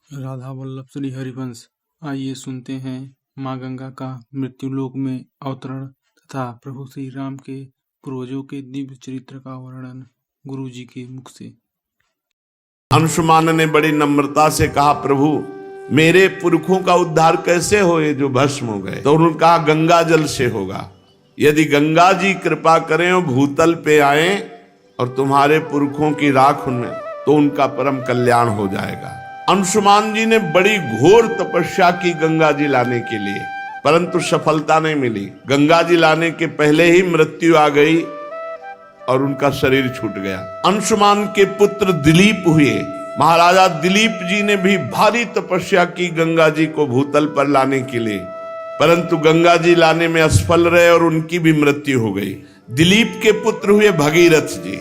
राधा वल्लभ श्री हरिवंश। आइए सुनते हैं माँ गंगा का मृत्युलोक में अवतरण तथा प्रभु श्री राम के पूर्वजों के दिव्य चरित्र का वर्णन गुरु जी के मुख से। अंशुमान ने बड़ी नम्रता से कहा, प्रभु मेरे पुरखों का उद्धार कैसे हो, ये जो भस्म हो गए। तो उन्होंने कहा गंगा जल से होगा। यदि गंगा जी कृपा करें और भूतल पे आए और तुम्हारे पुरखों की राख उनमें, तो उनका परम कल्याण हो जाएगा। अंशुमान जी ने बड़ी घोर तपस्या की गंगा जी लाने के लिए, परंतु सफलता नहीं मिली। गंगा जी लाने के पहले ही मृत्यु आ गई और उनका शरीर छूट गया। अंशुमान के पुत्र दिलीप हुए। महाराजा दिलीप जी ने भी भारी तपस्या की गंगा जी को भूतल पर लाने के लिए, परंतु गंगा जी लाने में असफल रहे और उनकी भी मृत्यु हो गई। दिलीप के पुत्र हुए भगीरथ जी।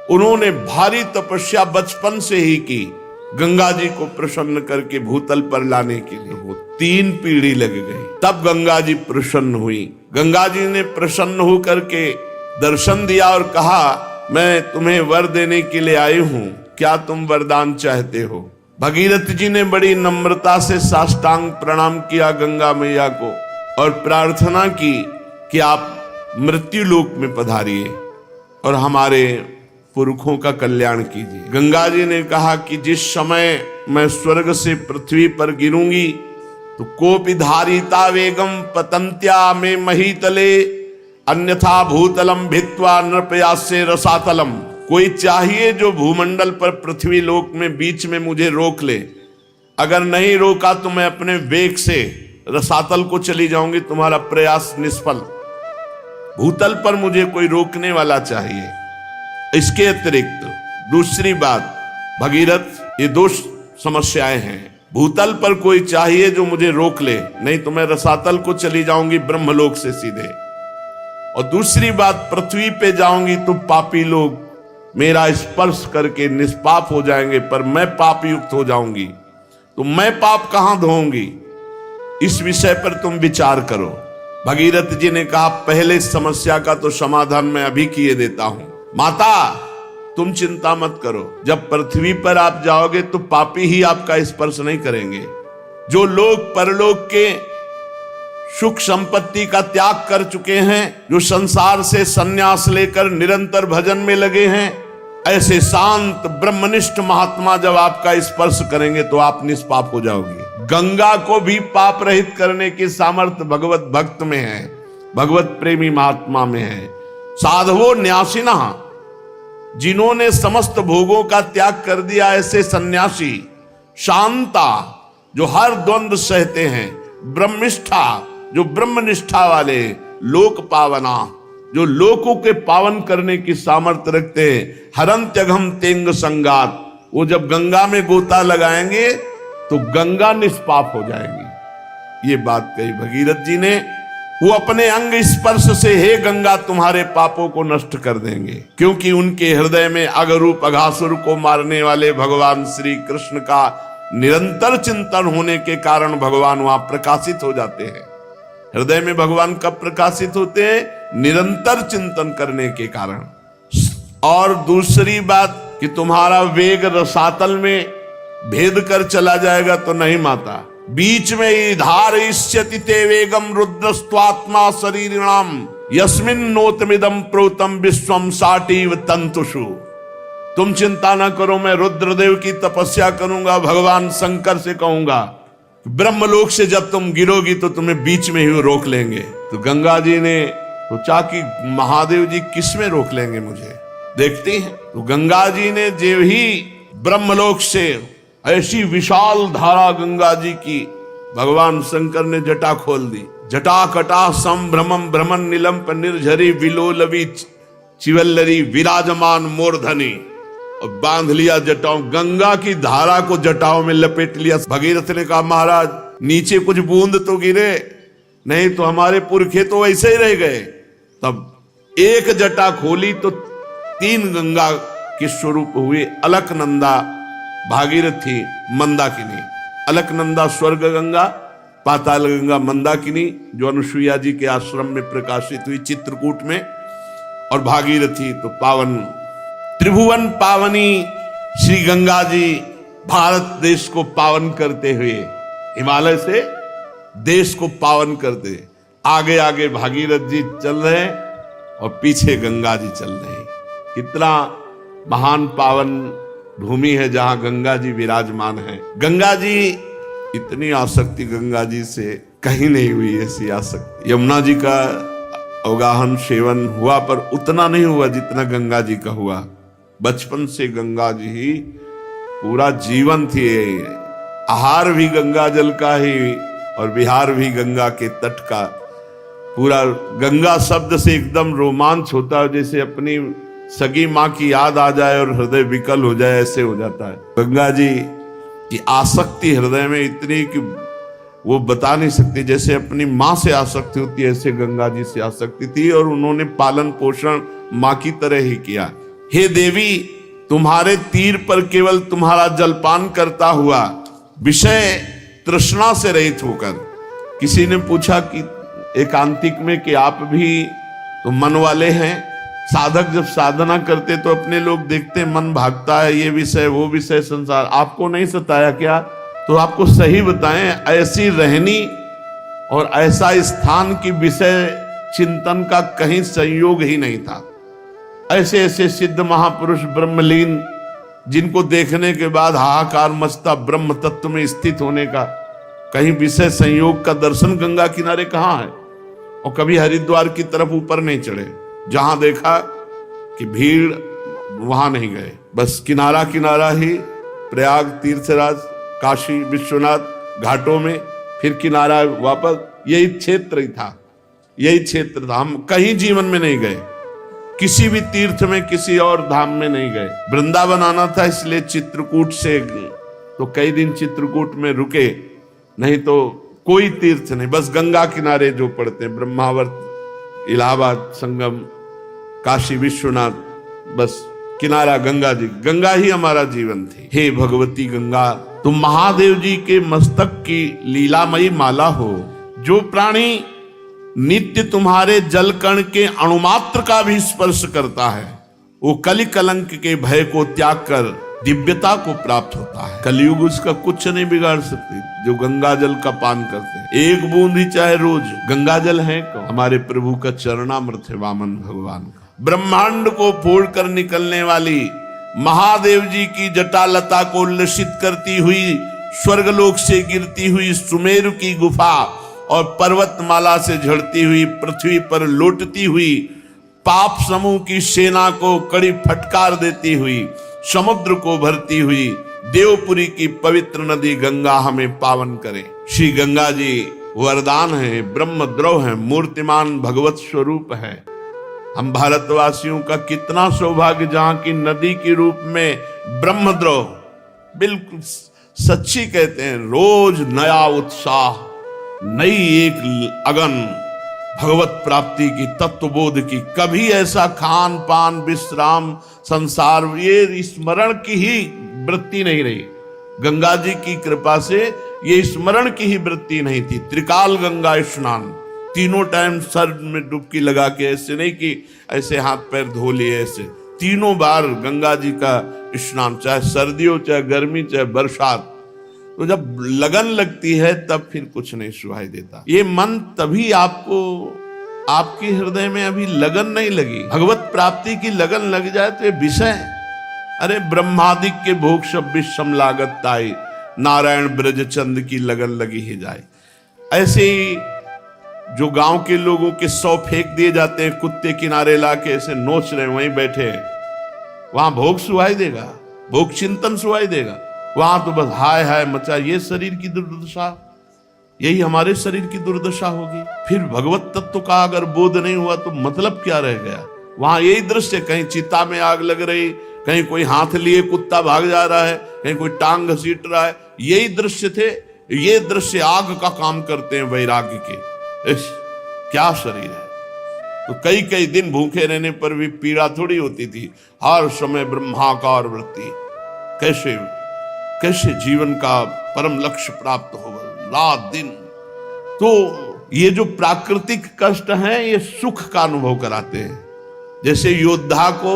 उन्होंने भारी तपस्या बचपन से ही की गंगा जी को प्रसन्न करके भूतल पर लाने के लिए। वो 3 पीढ़ी लग गई, तब गंगा जी प्रसन्न हुई। गंगा जी ने प्रसन्न होकर के दर्शन दिया और कहा, मैं तुम्हें वर देने के लिए आई हूं, क्या तुम वरदान चाहते हो। भगीरथ जी ने बड़ी नम्रता से साष्टांग प्रणाम किया गंगा मैया को और प्रार्थना की कि आप मृत्यु लोक में पधारिए और हमारे पुरखों का कल्याण कीजिए। गंगा जी ने कहा कि जिस समय मैं स्वर्ग से पृथ्वी पर गिरूंगी तो कोपि धारिता वेगम पतंत्या में महीतले अन्यथा भूतलम भित्वा नृपयासे रसातलम। कोई चाहिए जो भूमंडल पर पृथ्वी लोक में बीच में मुझे रोक ले। अगर नहीं रोका तो मैं अपने वेग से रसातल को चली जाऊंगी, तुम्हारा प्रयास निष्फल। भूतल पर मुझे कोई रोकने वाला चाहिए। इसके अतिरिक्त दूसरी बात, भगीरथ ये 2 समस्याएं हैं। भूतल पर कोई चाहिए जो मुझे रोक ले, नहीं तो मैं रसातल को चली जाऊंगी ब्रह्मलोक से सीधे। और दूसरी बात, पृथ्वी पे जाऊंगी तो पापी लोग मेरा स्पर्श करके निष्पाप हो जाएंगे, पर मैं पाप युक्त हो जाऊंगी, तो मैं पाप कहां धोऊंगी। इस विषय पर तुम विचार करो। भगीरथ जी ने कहा, पहले समस्या का तो समाधान मैं अभी किए देता हूं। माता तुम चिंता मत करो, जब पृथ्वी पर आप जाओगे तो पापी ही आपका स्पर्श नहीं करेंगे। जो लोग परलोक के सुख संपत्ति का त्याग कर चुके हैं, जो संसार से संन्यास लेकर निरंतर भजन में लगे हैं, ऐसे शांत ब्रह्मनिष्ठ महात्मा जब आपका स्पर्श करेंगे तो आप निष्पाप हो जाओगे। गंगा को भी पाप रहित करने की सामर्थ्य भगवत भक्त में है, भगवत प्रेमी महात्मा में है। साधवो न्यासिना, जिन्होंने समस्त भोगों का त्याग कर दिया, ऐसे सन्यासी। शांता, जो हर द्वंद्व सहते हैं। ब्रह्मिष्ठा, जो ब्रह्मनिष्ठा वाले। लोक पावना, जो लोकों के पावन करने की सामर्थ्य रखते हैं। हरंत्यघम तेंग संगात, वो जब गंगा में गोता लगाएंगे तो गंगा निष्पाप हो जाएगी। ये बात कही भगीरथ जी ने। वो अपने अंग स्पर्श से हे गंगा तुम्हारे पापों को नष्ट कर देंगे, क्योंकि उनके हृदय में अगरूप अघासुर को मारने वाले भगवान श्री कृष्ण का निरंतर चिंतन होने के कारण भगवान वहां प्रकाशित हो जाते हैं। हृदय में भगवान कब प्रकाशित होते हैं? निरंतर चिंतन करने के कारण। और दूसरी बात कि तुम्हारा वेग रसातल में भेद कर चला जाएगा तो नहीं माता। बीच में ही धारयिष्यति ते वेगम रुद्रस्त्वात्मा शरीरिणाम यस्मिन् नोतमिदं प्रोतम विश्वम साटीव तंतुषु। तुम चिंता ना करो, मैं रुद्रदेव की तपस्या करूंगा। भगवान शंकर से कहूंगा ब्रह्मलोक से जब तुम गिरोगी तो तुम्हें बीच में ही रोक लेंगे। तो गंगा जी ने सोचा कि महादेव जी किस में रोक लेंगे मुझे, देखते हैं। तो गंगा जी ने जो ही ब्रह्मलोक से ऐसी विशाल धारा गंगा जी की, भगवान शंकर ने जटा खोल दी। जटा कटा संभ्रमम भ्रमण निलंप निर्झरी विलोलवी चिवल्लरी विराजमान मोरधनी, और बांध लिया जटाओं। गंगा की धारा को जटाओं में लपेट लिया। भगीरथ ने कहा, महाराज नीचे कुछ बूंद तो गिरे, नहीं तो हमारे पुरखे तो वैसे ही रह गए। तब एक जटा खोली तो 3 गंगा के स्वरूप हुए। अलकनंदा, भागीरथी, मंदाकिनी। अलकनंदा स्वर्ग गंगा, पाताल गंगा मंदाकिनी, जो अनुसुईया जी के आश्रम में प्रकाशित हुई चित्रकूट में। और भागीरथी तो पावन त्रिभुवन पावनी श्री गंगा जी भारत देश को पावन करते हुए, हिमालय से देश को पावन करते, आगे आगे भागीरथ जी चल रहे हैं और पीछे गंगा जी चल रहे हैं। कितना महान पावन भूमि है जहां गंगा जी विराजमान है। गंगा जी, इतनी आसक्ति गंगा जी से कहीं नहीं हुई ऐसी आसक्ति। यमुना जी का अवगाहन सेवन हुआ पर उतना नहीं हुआ जितना गंगा जी का हुआ। बचपन से गंगा जी ही पूरा जीवन थी। आहार भी गंगा जल का ही और विहार भी गंगा के तट का। पूरा गंगा शब्द से एकदम रोमांच होता है, जैसे अपनी सगी माँ की याद आ जाए और हृदय विकल हो जाए, ऐसे हो जाता है। गंगा जी की आसक्ति हृदय में इतनी कि वो बता नहीं सकती। जैसे अपनी माँ से आसक्ति होती है, ऐसे गंगा जी से आसक्ति थी और उन्होंने पालन पोषण माँ की तरह ही किया। हे देवी, तुम्हारे तीर पर केवल तुम्हारा जलपान करता हुआ, विषय तृष्णा से रहित होकर। किसी ने पूछा कि एकांतिक में कि आप भी तो मन वाले हैं, साधक जब साधना करते तो अपने लोग देखते मन भागता है, ये विषय वो विषय संसार, आपको नहीं सताया क्या? तो आपको सही बताएं, ऐसी रहनी और ऐसा स्थान की विषय चिंतन का कहीं संयोग ही नहीं था। ऐसे ऐसे सिद्ध महापुरुष ब्रह्मलीन, जिनको देखने के बाद हाहाकार मचता ब्रह्म तत्व में स्थित होने का, कहीं विषय संयोग का दर्शन गंगा किनारे कहाँ है? और कभी हरिद्वार की तरफ ऊपर नहीं चढ़े, जहां देखा कि भीड़ वहां नहीं गए, बस किनारा किनारा ही, प्रयाग, तीर्थराज, काशी विश्वनाथ घाटों में, फिर किनारा वापस, यही क्षेत्र ही था, यही क्षेत्र था। हम कहीं जीवन में नहीं गए, किसी भी तीर्थ में, किसी और धाम में नहीं गए। वृंदावन आना था इसलिए चित्रकूट से तो कई दिन चित्रकूट में रुके, नहीं तो कोई तीर्थ नहीं, बस गंगा किनारे जो पड़ते हैं, ब्रह्मावर्त, इलाहाबाद संगम, काशी विश्वनाथ, बस किनारा गंगा जी। गंगा ही हमारा जीवन थी। हे भगवती गंगा, तुम महादेव जी के मस्तक की लीलामयी माला हो। जो प्राणी नित्य तुम्हारे जल कण के अणुमात्र का भी स्पर्श करता है, वो कलि कलंक के भय को त्याग कर दिव्यता को प्राप्त होता है। कलयुग उसका कुछ नहीं बिगाड़ सकती। जो गंगा जल का पान करते हैं, एक बूंद ही चाहे रोज, गंगा जल है कौन? हमारे प्रभु का चरणामृत है, वामन भगवान का। ब्रह्मांड को फोड़ कर निकलने वाली महादेव जी की जटालता को उल्लसित करती हुई, स्वर्गलोक से गिरती हुई सुमेरु की गुफा और पर्वतमाला से झड़ती हुई पृथ्वी पर लौटती हुई पाप समूह की सेना को कड़ी फटकार देती हुई, समुद्र को भरती हुई देवपुरी की पवित्र नदी गंगा हमें पावन करे। श्री गंगा जी वरदान है, ब्रह्मद्रव है, मूर्तिमान भगवत स्वरूप है। हम भारतवासियों का कितना सौभाग्य जहां की नदी के रूप में ब्रह्मद्रव, बिल्कुल सच्ची कहते हैं, रोज नया उत्साह, नई एक अगन भगवत प्राप्ति की, तत्वबोध की। कभी ऐसा खान पान विश्राम संसार ये स्मरण की ही वृत्ति नहीं रही। गंगा जी की कृपा से ये स्मरण की ही वृत्ति नहीं थी। त्रिकाल गंगा स्नान, तीनों टाइम सर में डुबकी लगा के, ऐसे नहीं कि ऐसे हाथ पैर धो लिए, ऐसे तीनों बार गंगा जी का स्नान, चाहे सर्दी हो, चाहे गर्मी, चाहे बरसात। तो जब लगन लगती है तब फिर कुछ नहीं सुनाई देता। ये मन तभी आपको, आपके हृदय में अभी लगन नहीं लगी, भगवत प्राप्ति की लगन लग जाए तो ये विषय, अरे ब्रह्मादिक के भोग सब विषम लागत ताई, नारायण ब्रज चंद की लगन लगी ही जाए। ऐसे ही जो गांव के लोगों के 100 फेंक दिए जाते हैं, कुत्ते किनारे लाके ऐसे नोच रहे, वहीं बैठे हैं, वहां भोग सुहाई देगा, भोग चिंतन सुहाई देगा। वहां तो बस हाय हाय मचा। ये शरीर की दुर्दशा, यही हमारे शरीर की दुर्दशा होगी। फिर भगवत तत्व का अगर बोध नहीं हुआ तो मतलब क्या रह गया? वहां यही दृश्य, कहीं चिता में आग लग रही, कहीं कोई हाथ लिए कुत्ता भाग जा रहा है, कहीं कोई टांग घसीट रहा है, यही दृश्य थे। ये दृश्य आग का काम करते हैं वैराग्य के। क्या शरीर है? तो कई कई दिन भूखे रहने पर भी पीड़ा थोड़ी होती थी, हर समय ब्रह्माकार वृत्ति। कैसे कैसे जीवन का परम लक्ष्य प्राप्त होगा, रात दिन। तो ये जो प्राकृतिक कष्ट हैं, ये सुख का अनुभव कराते हैं। जैसे योद्धा को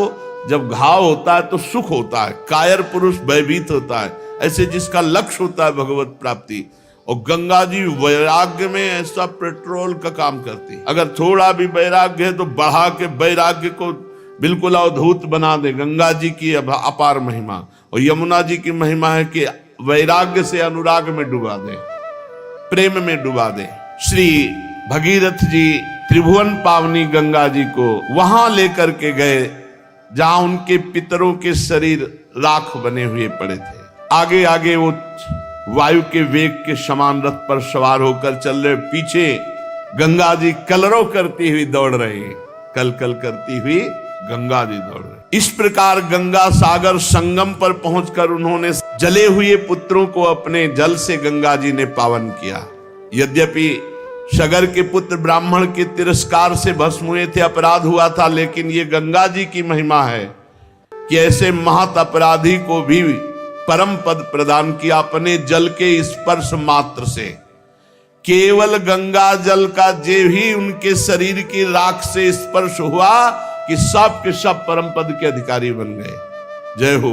जब घाव होता है तो सुख होता है, कायर पुरुष भयभीत होता है, ऐसे जिसका लक्ष्य होता है भगवत प्राप्ति। और गंगा जी वैराग्य में ऐसा पेट्रोल का काम करती है। अगर थोड़ा भी वैराग्य है तो बढ़ा के वैराग्य को बिल्कुल अवधूत बना दे। गंगा जी की अपार महिमा, और यमुना जी की महिमा है कि वैराग्य से अनुराग में डुबा दे, प्रेम में डुबा दे। श्री भगीरथ जी त्रिभुवन पावनी गंगा जी को वहां लेकर के गए जहां उनके पितरों के शरीर राख बने हुए पड़े थे। आगे आगे वो वायु के वेग के समान रथ पर सवार होकर चल रहे, पीछे गंगा जी कलरव करती हुई दौड़ रही, कल कल करती हुई गंगा जी दौड़ रही। इस प्रकार गंगा सागर संगम पर पहुंचकर उन्होंने जले हुए पुत्रों को अपने जल से गंगा जी ने पावन किया। यद्यपि सगर के पुत्र ब्राह्मण के तिरस्कार से भस्म हुए थे, अपराध हुआ था, लेकिन ये गंगा जी की महिमा है कि ऐसे महत अपराधी को भी परम पद प्रदान किया अपने जल के स्पर्श मात्र से। केवल गंगा जल का जे ही उनके शरीर की राख से स्पर्श हुआ कि सब के सब परम पद के अधिकारी बन गए। जय हो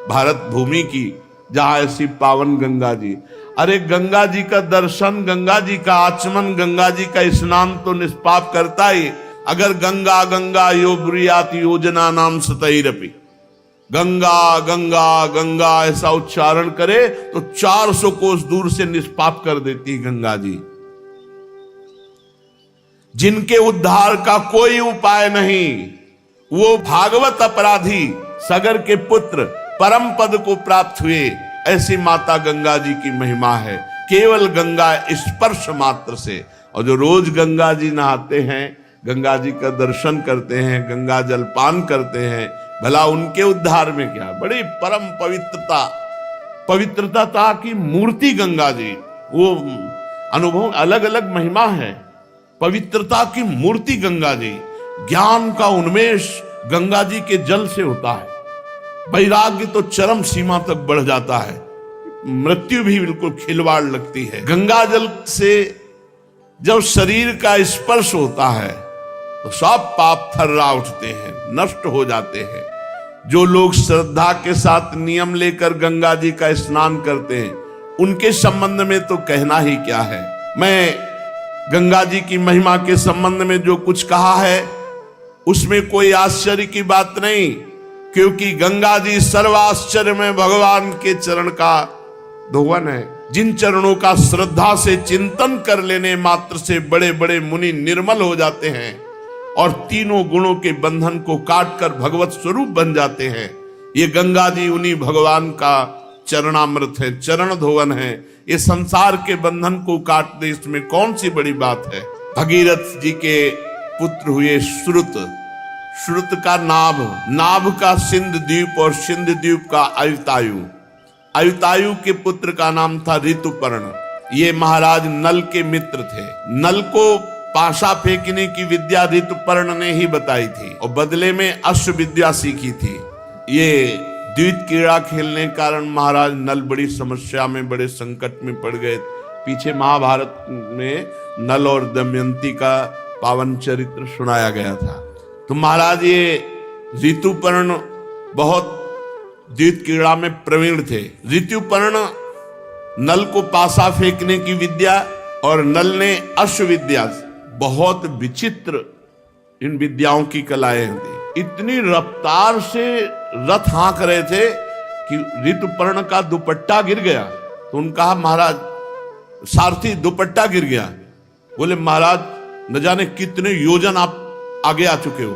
भारत भूमि की जहां ऐसी पावन गंगा जी। अरे गंगा जी का दर्शन, गंगा जी का आचमन, गंगा जी का स्नान तो निष्पाप करता ही। अगर गंगा गंगा यो ब्रुयात योजना नाम सतैरपि, गंगा गंगा गंगा ऐसा उच्चारण करे तो 400 कोस दूर से निष्पाप कर देती गंगा जी। जिनके उद्धार का कोई उपाय नहीं, वो भागवत अपराधी सगर के पुत्र परम पद को प्राप्त हुए, ऐसी माता गंगा जी की महिमा है केवल गंगा स्पर्श मात्र से। और जो रोज गंगा जी नहाते हैं, गंगा जी का दर्शन करते हैं, गंगा जल पान करते हैं, भला उनके उद्धार में क्या। बड़ी परम पवित्रता की मूर्ति गंगा जी, वो अनुभव अलग अलग महिमा है। पवित्रता की मूर्ति गंगा जी, ज्ञान का उन्मेष गंगा जी के जल से होता है। वैराग्य तो चरम सीमा तक बढ़ जाता है, मृत्यु भी बिल्कुल खिलवाड़ लगती है। गंगा जल से जब शरीर का स्पर्श होता है तो सब पाप थर्रा उठते हैं, नष्ट हो जाते हैं। जो लोग श्रद्धा के साथ नियम लेकर गंगा जी का स्नान करते हैं, उनके संबंध में तो कहना ही क्या है। मैं गंगा जी की महिमा के संबंध में जो कुछ कहा है उसमें कोई आश्चर्य की बात नहीं, क्योंकि गंगा जी सर्वाश्चर्य में भगवान के चरण का धोवन है। जिन चरणों का श्रद्धा से चिंतन कर लेने मात्र से बड़े बड़े मुनि निर्मल हो जाते हैं और तीनों गुणों के बंधन को काटकर भगवत स्वरूप बन जाते हैं। ये गंगा जी उन्हीं भगवान का चरणामृत है, चरण धोवन है। ये संसार के बंधन को काट दे, इसमें कौन सी बड़ी बात है। भगीरथ जी के पुत्र हुए श्रुत, श्रुत का नाभ, नाभ का सिंध द्वीप और सिंध द्वीप का अयुतायु, अयुतायु के पुत्र का नाम था ऋतुपर्ण। ये महाराज नल के मित्र थे। नल को पाशा फेंकने की विद्या ऋतुपर्ण ने ही बताई थी और बदले में अश्व विद्या सीखी थी। ये द्वित क्रीड़ा खेलने के कारण महाराज नल बड़ी समस्या में, बड़े संकट में पड़ गए। पीछे महाभारत में नल और दमयंती का पावन चरित्र सुनाया गया था। तो महाराज ये ऋतुपर्ण बहुत द्वित क्रीड़ा में प्रवीण थे। ऋतुपर्ण नल को पासा फेंकने की विद्या और नल ने अश्व विद्या, बहुत विचित्र इन विद्याओं की कलाएं थी। इतनी रफ्तार से रथ हाँक रहे थे कि ऋतुपर्ण का दुपट्टा गिर गया। तो उन्होंने कहा महाराज सारथी दुपट्टा गिर गया। बोले महाराज न जाने कितने योजन आप आगे आ चुके हो।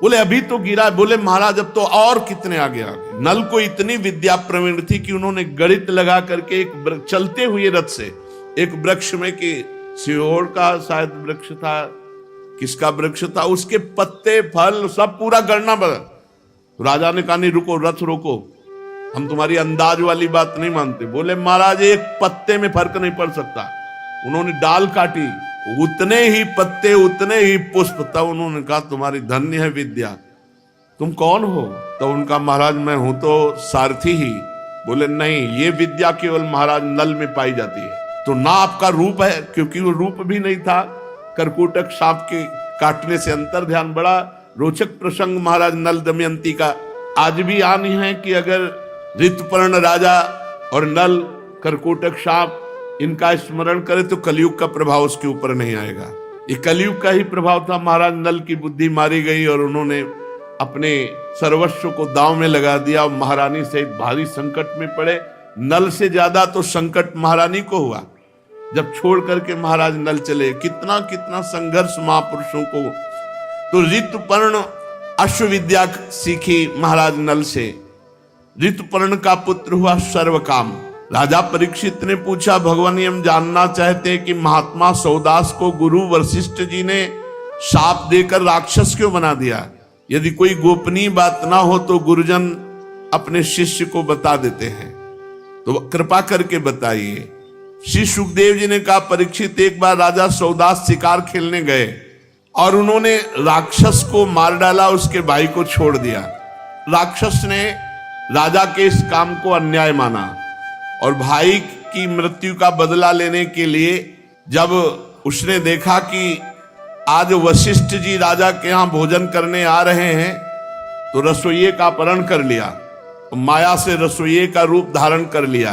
बोले अभी तो गिरा। बोले महाराज अब तो और कितने आगे आ गए। नल को इतनी विद्या प्रवीण थी कि उन्होंने गणित लगा करके एक चलते हुए रथ से एक वृक्ष में, कि सिहोर का शायद वृक्ष था, किसका वृक्ष था, उसके पत्ते फल सब पूरा गणना बदल। तो राजा ने कहा नहीं रुको, रथ रोको, हम तुम्हारी अंदाज वाली बात नहीं मानते। बोले महाराज एक पत्ते में फर्क नहीं पड़ सकता। उन्होंने डाल काटी, उतने ही पत्ते उतने ही पुष्प। तब उन्होंने कहा तुम्हारी धन्य है विद्या, तुम कौन हो? तो उनका महाराज मैं हूं तो सारथी ही। बोले नहीं, ये विद्या केवल महाराज नल में पाई जाती है। तो ना आपका रूप है, क्योंकि वो रूप भी नहीं था, करकोटक सांप के काटने से अंतर ध्यान। बड़ा रोचक प्रसंग महाराज नल दमयंती का आज भी आनी है कि अगर ऋतुपर्ण राजा और नल, करकोटक सांप, इनका स्मरण करे तो कलयुग का प्रभाव उसके ऊपर नहीं आएगा। ये कलयुग का ही प्रभाव था। महाराज नल की बुद्धि मारी गई और उन्होंने अपने सर्वस्व को दांव में लगा दिया और महारानी से भारी संकट में पड़े। नल से ज्यादा तो संकट महारानी को हुआ जब छोड़ करके महाराज नल चले। कितना कितना संघर्ष महापुरुषों को। तो ऋतुपर्ण अश्वविद्या सीखी महाराज नल से। ऋतुपर्ण का पुत्र हुआ सर्वकाम। राजा परीक्षित ने पूछा, भगवान ये हम जानना चाहते कि महात्मा सौदास को गुरु वशिष्ठ जी ने शाप देकर राक्षस क्यों बना दिया? यदि कोई गोपनीय बात ना हो तो गुरुजन अपने शिष्य को बता देते हैं, तो कृपा करके बताइए। श्री सुखदेव जी ने कहा, परीक्षित एक बार राजा सौदास शिकार खेलने गए और उन्होंने राक्षस को मार डाला, उसके भाई को छोड़ दिया। राक्षस ने राजा के इस काम को अन्याय माना और भाई की मृत्यु का बदला लेने के लिए जब उसने देखा कि आज वशिष्ठ जी राजा के यहाँ भोजन करने आ रहे हैं, तो रसोइये का अपहरण कर लिया, माया से रसोइये का रूप धारण कर लिया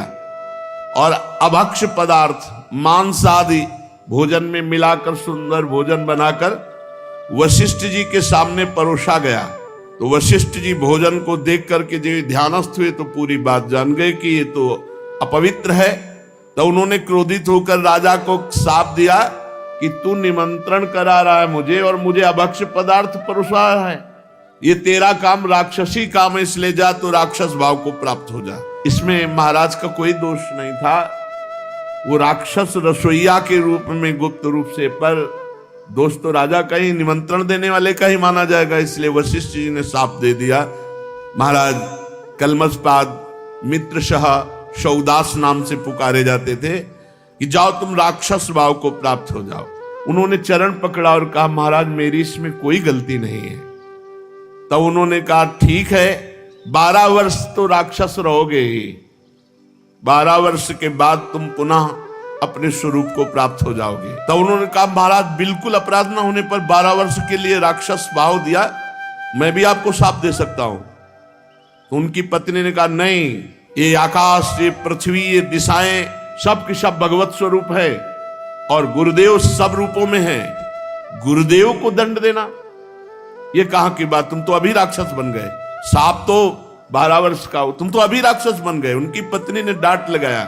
और अभक्ष पदार्थ मांस आदि भोजन में मिलाकर सुंदर भोजन बनाकर वशिष्ठ जी के सामने परोसा गया। तो वशिष्ठ जी भोजन को देख करके जो ध्यानस्थ हुए तो पूरी बात जान गए कि ये तो अपवित्र है। तो उन्होंने क्रोधित होकर राजा को शाप दिया कि तू निमंत्रण करा रहा है मुझे और मुझे अभक्ष पदार्थ परोसा रहा है, ये तेरा काम राक्षसी काम है, इसलिए जा तो राक्षस भाव को प्राप्त हो जा। इसमें महाराज का कोई दोष नहीं था। वो राक्षस रसोइया के रूप में गुप्त रूप से, पर दोष तो राजा का ही, निमंत्रण देने वाले का ही माना जाएगा। इसलिए वशिष्ठ जी ने शाप दे दिया। महाराज कलमसपाद मित्रशह सौदास नाम से पुकारे जाते थे कि जाओ तुम राक्षस भाव को प्राप्त हो जाओ। उन्होंने चरण पकड़ा और कहा, महाराज मेरी इसमें कोई गलती नहीं है। तब उन्होंने कहा, ठीक है 12 वर्ष तो राक्षस रहोगे ही, 12 वर्ष के बाद तुम पुनः अपने स्वरूप को प्राप्त हो जाओगे। तब उन्होंने कहा, महाराज बिल्कुल अपराध न होने पर 12 वर्ष के लिए राक्षस भाव दिया, मैं भी आपको शाप दे सकता हूं। तो उनकी पत्नी ने कहा, नहीं, ये आकाश, ये पृथ्वी, ये दिशाएं सब के सब भगवत स्वरूप है और गुरुदेव सब रूपों में है, गुरुदेव को दंड देना ये कहां की बात? तुम तो अभी राक्षस बन गए, साप तो 12 वर्ष का हो, तुम तो अभी राक्षस बन गए। उनकी पत्नी ने डांट लगाया।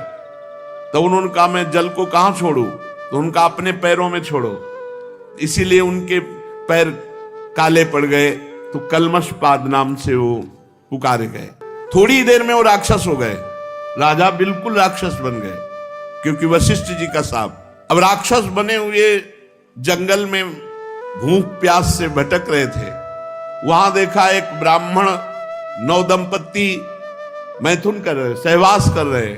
तो उन्होंने कहा, मैं जल को कहां छोड़ू? तो उनका अपने पैरों में छोड़ो। इसीलिए उनके पैर काले पड़ गए, तो कलमशपाद नाम से वो पुकारे गए। थोड़ी देर में वो राक्षस हो गए, राजा बिल्कुल राक्षस बन गए क्योंकि वशिष्ठ जी का शाप। अब राक्षस बने हुए जंगल में भूख प्यास से भटक रहे थे। वहां देखा एक ब्राह्मण 9 दंपत्ति मैथुन कर रहे, सहवास कर रहे।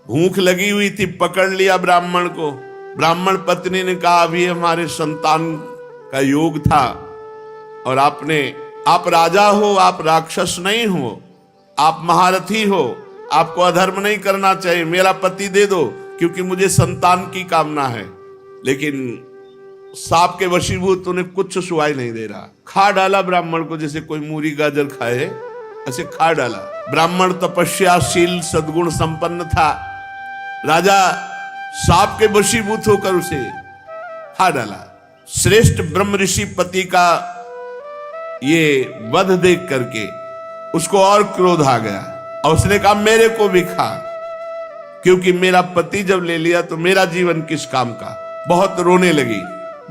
भूख लगी हुई थी, पकड़ लिया ब्राह्मण को। ब्राह्मण पत्नी ने कहा, अभी हमारे संतान का योग था और आप राजा हो, आप राक्षस नहीं हो, आप महारथी हो, आपको अधर्म नहीं करना चाहिए, मेरा पति दे दो क्योंकि मुझे संतान की कामना है। लेकिन सांप के वशीभूत उन्हें कुछ सुहाई नहीं दे रहा। खा डाला ब्राह्मण को, जैसे कोई मूरी गाजर खाए ऐसे खा डाला। ब्राह्मण तपस्याशील सद्गुण संपन्न था। राजा सांप के वशीभूत होकर उसे खा डाला। श्रेष्ठ ब्रह्म ऋषि पति का ये वध देख करके उसको और क्रोध आ गया और उसने कहा, मेरे को भी खा, क्योंकि मेरा पति जब ले लिया तो मेरा जीवन किस काम का। बहुत रोने लगी।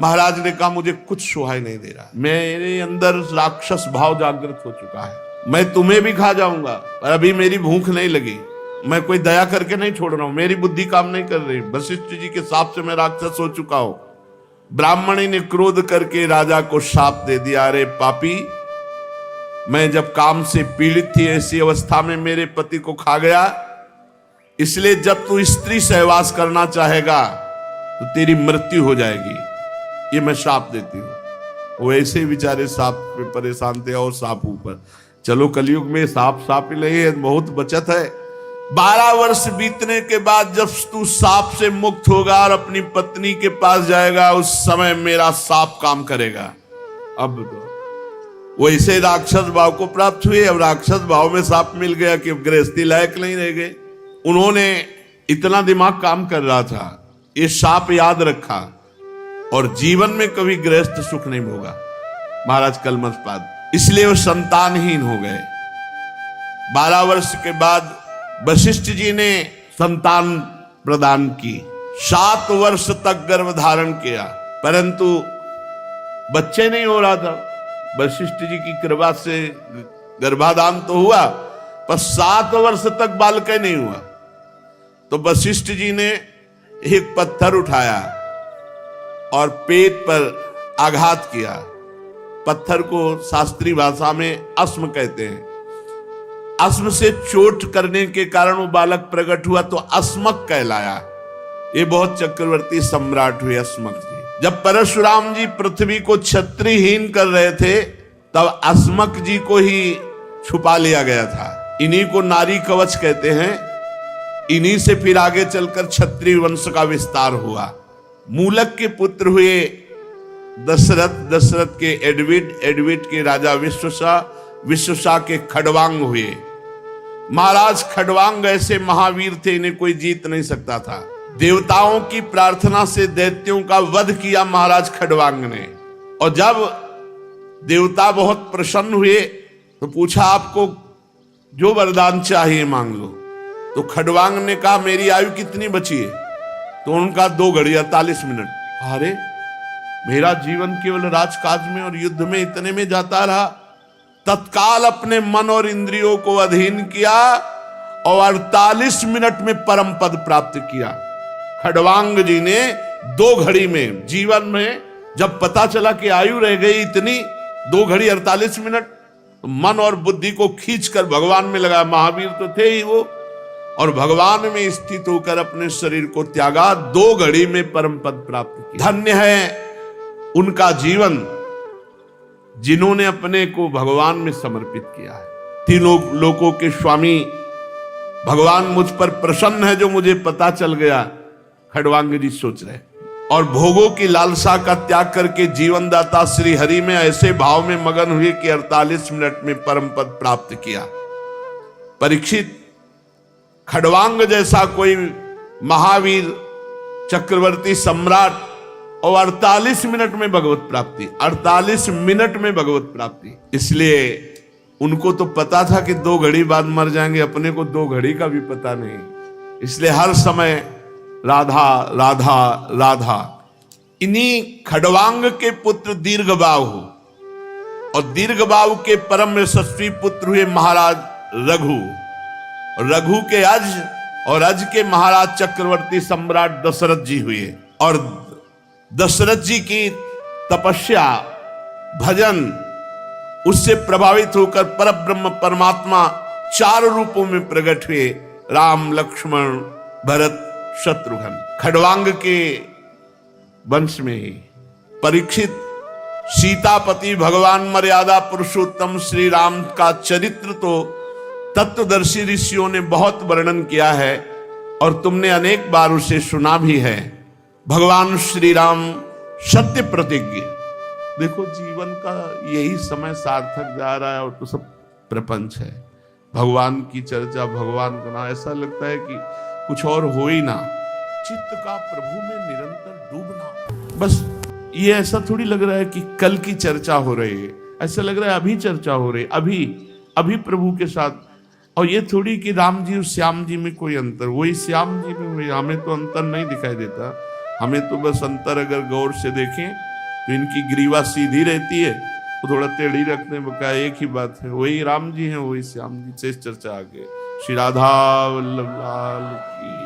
महाराज ने कहा, मुझे कुछ सुहाई नहीं दे रहा, मेरे अंदर राक्षस भाव जागृत हो चुका है, मैं तुम्हें भी खा जाऊंगा, पर अभी मेरी भूख नहीं लगी, मैं कोई दया करके नहीं छोड़ रहा हूं, मेरी बुद्धि काम नहीं कर रही, वशिष्ठ जी के शाप से मैं राक्षस हो चुका हूं। ब्राह्मणी ने क्रोध करके राजा को शाप दे दिया, अरे पापी, मैं जब काम से पीड़ित थी ऐसी अवस्था में मेरे पति को खा गया, इसलिए जब तू स्त्री सहवास करना चाहेगा तो तेरी मृत्यु हो जाएगी, ये मैं शाप देती हूं। वो ऐसे बेचारे सांप पे परेशान थे और सांप ऊपर। चलो कलयुग में सांप ही नहीं है, बहुत बचत है। 12 वर्ष बीतने के बाद जब तू सांप से मुक्त होगा और अपनी पत्नी के पास जाएगा, उस समय मेरा सांप काम करेगा। अब तो वैसे राक्षस भाव को प्राप्त हुए। अब राक्षस भाव में सांप मिल गया कि गृहस्थी लायक नहीं रह गए। उन्होंने इतना दिमाग काम कर रहा था, ये शाप याद रखा और जीवन में कभी गृहस्थ सुख नहीं भोगा महाराज कलमशपाद, इसलिए वो संतानहीन हो गए। 12 वर्ष के बाद वशिष्ठ जी ने संतान प्रदान की, 7 वर्ष तक गर्भ धारण किया, परंतु बच्चे नहीं हो रहा था। वशिष्ठ जी की कृपा से गर्भाधान तो हुआ, पर 7 वर्ष तक बालक नहीं हुआ। तो वशिष्ठ जी ने एक पत्थर उठाया और पेट पर आघात किया। पत्थर को शास्त्रीय भाषा में अस्म कहते हैं। अस्म से चोट करने के कारण वो बालक प्रकट हुआ तो अस्मक कहलाया। ये बहुत चक्रवर्ती सम्राट हुए अस्मक जी। जब परशुराम जी पृथ्वी को क्षत्रियहीन कर रहे थे तब अस्मक जी को ही छुपा लिया गया था। इन्हीं को नारी कवच कहते हैं। इन्हीं से फिर आगे चलकर क्षत्रिय वंश का विस्तार हुआ। मूलक के पुत्र हुए दशरथ, दशरथ के एडविड, एडविड के राजा विश्वसा, विश्वसा के खडवांग हुए। महाराज खडवांग ऐसे महावीर थे, इन्हें कोई जीत नहीं सकता था। देवताओं की प्रार्थना से दैत्यों का वध किया महाराज खडवांग ने। और जब देवता बहुत प्रसन्न हुए तो पूछा आपको जो वरदान चाहिए मांग लो। तो खडवांग ने कहा मेरी आयु कितनी बची है? तो उनका 2 घड़ी 48 मिनट। अरे मेरा जीवन केवल राजकाज में और युद्ध में इतने में जाता रहा। तत्काल अपने मन और इंद्रियों को अधीन किया और 48 मिनट में परम पद प्राप्त किया। खडवांग जी ने 2 घड़ी में, जीवन में जब पता चला कि आयु रह गई इतनी 2 घड़ी 48 मिनट, तो मन और बुद्धि को खींचकर भगवान में लगा। महावीर तो थे ही वो, और भगवान में स्थित होकर अपने शरीर को त्यागा, 2 घड़ी में परम पद प्राप्त किया। धन्य है उनका जीवन जिन्होंने अपने को भगवान में समर्पित किया है। तीनों लोकों के स्वामी भगवान मुझ पर प्रसन्न है जो मुझे पता चल गया, खडवांग जी सोच रहे। और भोगों की लालसा का त्याग करके जीवन दाता श्री हरि में ऐसे भाव में मगन हुए कि 48 मिनट में परम पद प्राप्त किया। परीक्षित, खडवांग जैसा कोई महावीर चक्रवर्ती सम्राट और 48 मिनट में भगवत प्राप्ति, 48 मिनट में भगवत प्राप्ति। इसलिए उनको तो पता था कि 2 घड़ी बाद मर जाएंगे, अपने को 2 घड़ी का भी पता नहीं। इसलिए हर समय राधा राधा राधा। इन्हीं खडवांग के पुत्र दीर्घबाहु, और दीर्घबाहु के परम यशस्वी पुत्र हुए महाराज रघु, रघु के अज, और अज के महाराज चक्रवर्ती सम्राट दशरथ जी हुए। और दशरथ जी की तपस्या, भजन, उससे प्रभावित होकर परब्रह्म परमात्मा 4 रूपों में प्रकट हुए। राम, लक्ष्मण, भरत, शत्रुघ्न। खडवांग के वंश में ही परीक्षित, सीतापति भगवान मर्यादा पुरुषोत्तम श्री राम का चरित्र तो तत्वदर्शी ऋषियों ने बहुत वर्णन किया है और तुमने अनेक बार उसे सुना भी है। भगवान श्री राम सत्य प्रतिज्ञ। देखो जीवन का यही समय सार्थक जा रहा है और तो सब प्रपंच है। भगवान की चर्चा, भगवान का ना, ऐसा लगता है कि कुछ और हो ही ना। चित्त का प्रभु में निरंतर डूबना। बस ये ऐसा थोड़ी लग रहा है कि कल की चर्चा हो रही है, ऐसा लग रहा है अभी चर्चा हो रही है, अभी प्रभु के साथ। और ये थोड़ी कि राम जी और श्याम जी में कोई अंतर, वही श्याम जी में हुई। हमें तो अंतर नहीं दिखाई देता। हमें तो बस अंतर अगर गौर से देखें तो इनकी ग्रीवा सीधी रहती है, तो थोड़ा टेढ़ी रखने बका, एक ही बात है। वही राम जी हैं, वही श्याम जी। से चर्चा आगे। श्री राधा वल्लभ लाल की।